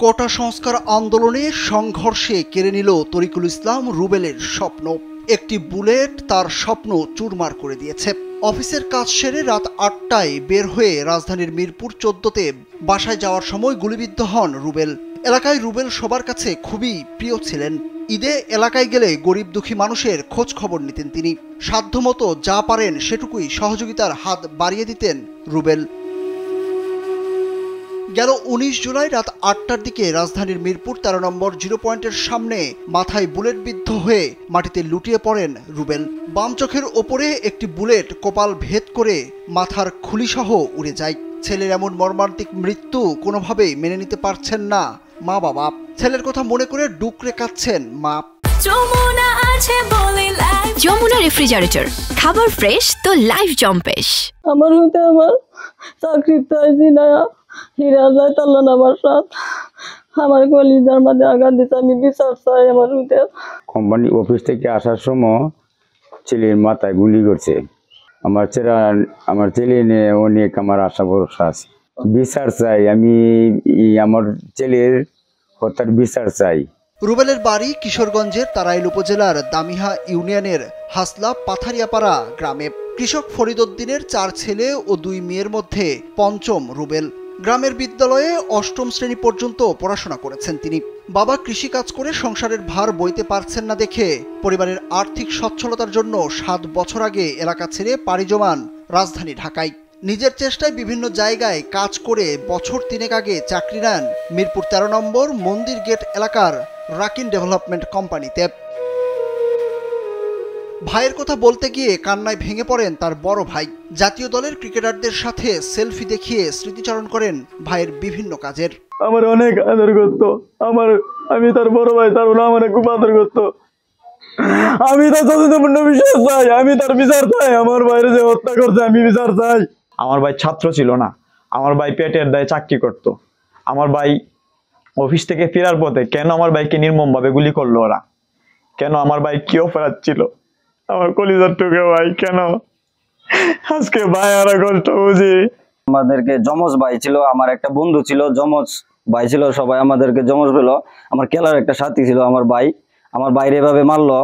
কোটা সংস্কার আন্দোলনে সংঘর্ষে কেড়ে নিল তরিকুল ইসলাম রুবেলের স্বপ্ন। একটি বুলেট তার স্বপ্ন চুরমার করে দিয়েছে। অফিসের কাজ সেরে রাত ৮টায় বের হয়ে রাজধানীর মিরপুর ১৪তে বাসায় যাওয়ার সময় গুলিবিদ্ধ হন রুবেল। এলাকায় রুবেল সবার কাছে খুবই প্রিয় ছিলেন। ঈদে এলাকায় গেলে গরিব দুঃখী মানুষের খোঁজ খবর নিতেন তিনি। সাধ্যমতো যা পারেন সেটুকুই সহযোগিতার হাত বাড়িয়ে দিতেন রুবেল। গেল ১৯ জুলাই রাত ৮টার দিকে রাজধানীর মিরপুর ১৩ নম্বর জিরো পয়েন্টের সামনে মাথায় বুলেট বিদ্ধ হয়ে মাটিতে লুটিয়ে পড়েন রুবেল। বাম চোখের ওপরে একটি বুলেট কপাল ভেদ করে মাথার খুলিসহ উড়ে যায়। ছেলের এমন মর্মান্তিক মৃত্যু কোনোভাবেই মেনে নিতে পারছেন না মা বাবা। ছেলের কথা মনে করে ডুকরে কাঁদছেন মা। যমুনা রেফ্রিজারেটর, খাবার ফ্রেশ তো লাইফ জম্পেশ। আমার হতে আমার চাকরি চাইছি না, হিরা যায় তাল্লান আমার সাথ আমার কলিজার মাঝে আঘাত দিতে, আমি বিচার চাই আমার হতে। কোম্পানি অফিস থেকে আসার সময় ছেলের মাথায় গুলি করছে। আমার ছেলে নিয়ে অনেক আমার আশা ভরসা আছে। বিচার চাই, আমি আমার ছেলের হত্যার বিচার চাই। রুবেলের বাড়ি কিশোরগঞ্জের তারাইল উপজেলার দামিহা ইউনিয়নের হাসলা পাথারিয়াপাড়া গ্রামে। কৃষক ফরিদ উদ্দিনের ৪ ছেলে ও ২ মেয়ের মধ্যে পঞ্চম রুবেল। গ্রামের বিদ্যালয়ে অষ্টম শ্রেণী পর্যন্ত পড়াশোনা করেছেন তিনি। বাবা কৃষিকাজ করে সংসারের ভার বইতে পারছেন না দেখে পরিবারের আর্থিক সচ্ছলতার জন্য ৭ বছর আগে এলাকা ছেড়ে পাড়ি জমান রাজধানী ঢাকায়। নিজের চেষ্টায় বিভিন্ন জায়গায় কাজ করে বছর ৩ আগে চাকরি নেন মিরপুর ১৩ নম্বর মন্দির গেট এলাকার রাকিন ডেভেলপমেন্ট কোম্পানিতে। ভাইয়ের কথা বলতে গিয়ে কান্নায় ভেঙে পড়েন তার বড় ভাই। জাতীয় দলের ক্রিকেটারদের সাথে সেলফি দেখিয়ে স্মৃতিচারণ করেন ভাইয়ের বিভিন্ন কাজের। আমার অনেক আদর করত, আমি তার বড় ভাই, তার আমার খুব আদর করত। আমি তার যতপূর্ণ বিশ্বাস চাই, আমি তার বিচার চাই। আমার ভাইয়ের যে হত্যা করছে আমি বিচার চাই। আমার ভাই ছাত্র ছিল না, আমার ভাই পেটের দায়ে চাকরি করত। আমার ভাই অফিস থেকে ফেরার পথে কেন আমার ভাইকে নির্মমভাবে গুলি করলো ওরা? কেন আমার ভাই কি অপরাধ ছিল? আমার কলিজার টুকে ভাই কেন আজকে ভাই আর কষ্ট বুঝি। আমাদেরকে যমজ ভাই ছিল, আমার একটা বন্ধু ছিল, যমজ ভাই ছিল, সবাই আমাদেরকে যমজ পেল। আমার খেলার একটা সাথী ছিল আমার ভাই, আমার বাইরে এভাবে মারলো,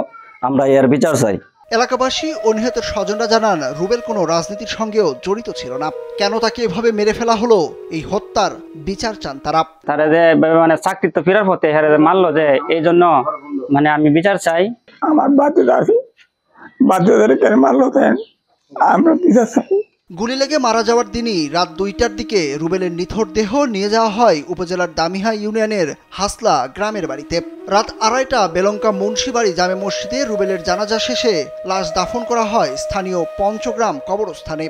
আমরা এর বিচার চাই। এলাকাবাসী ও নিহতের স্বজনরা জানান রুবেল কোনো রাজনীতির সঙ্গেও জড়িত ছিল না। কেন তাকে এভাবে মেরে ফেলা হলো এই হত্যার বিচার চান তারা। তারা যে মানে চাকরি তো ফেরার পথে মারলো যে, এই জন্য মানে আমি বিচার চাই। আমার বাচ্চাদের আছে, বাচ্চাদের কেন মারলো আমরা বিচার চাই। গুলি লেগে মারা যাওয়ার দিনই রাত ২টার দিকে রুবেলের নিথর দেহ নিয়ে যাওয়া হয় উপজেলার দামিহা ইউনিয়নের হাসলা গ্রামের বাড়িতে। রাত ২:৩০ বেলঙ্কা মুন্সিবাড়ি জামে মসজিদে রুবেলের জানাজা শেষে লাশ দাফন করা হয় স্থানীয় পঞ্চগ্রাম কবরস্থানে।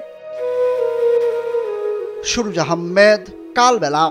সুরুজ আহমেদ, কালবেলা।